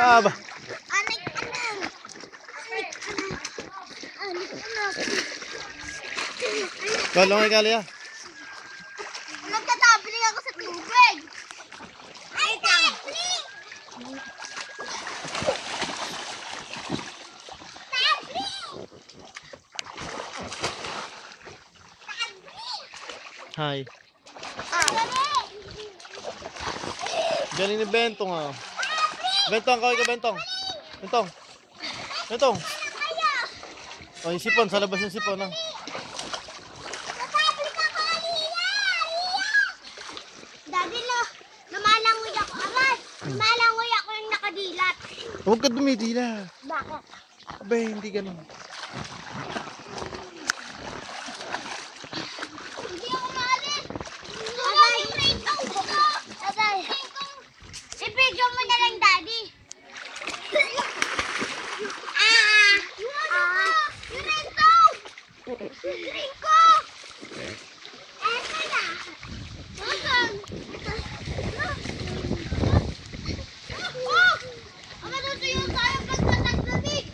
Aba. Kalong ay kali ah. Nagtatabling ako sa tubig. Ay, tabling! Hi. Galing ni Bentong ah. Bentong, kaway ka Bentong. Bentong. Bentong. Oh, yung sipon, sa labas yung sipon ah. Daddy, namalangoy ako. Aray, namalangoy ako ng nakadilat. Huwag ka dumidila. Bakit? Abay, hindi ganun. Hindi ako maalis. Aray, aray. I-video mo na lang, Daddy. Drink ko! Eto na! Nasaan? Oh! Ang matutuyo tayo pagkataglamig!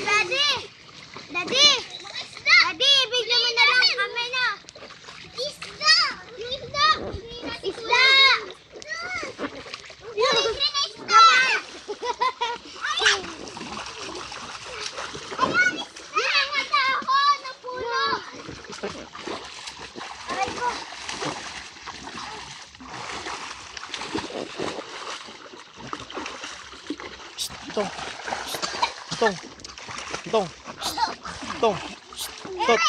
Daddy! Daddy! Daddy, ibigyan mo na lang kami na! Isda! Yung isda! Isda! Yung isda! Itong. Itong. Itong. Itong. Tot.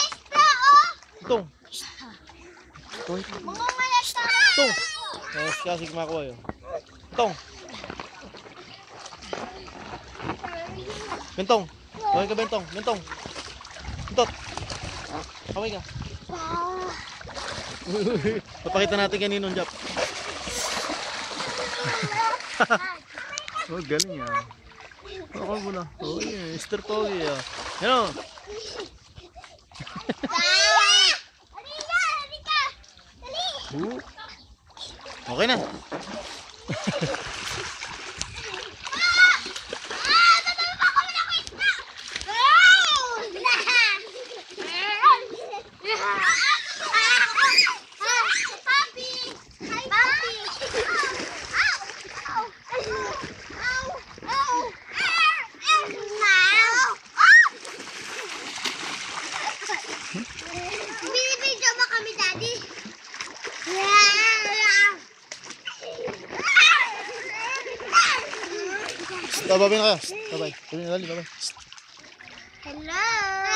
Itong. Itong. Itong. Yes, kasi kumakuha yun. Itong. Bentong. Kaway ka Bentong. Bentong. Bentot. Kaway ka. Papakita natin kaninong Jap. Oh, galing ah. Ako muna. Oh, yeah. Mr. Pogi ah. Yan o. Okay na. Binibidyo mo kami, Daddy? Babay na kayo. Babay. Babay na dali. Babay. Hello!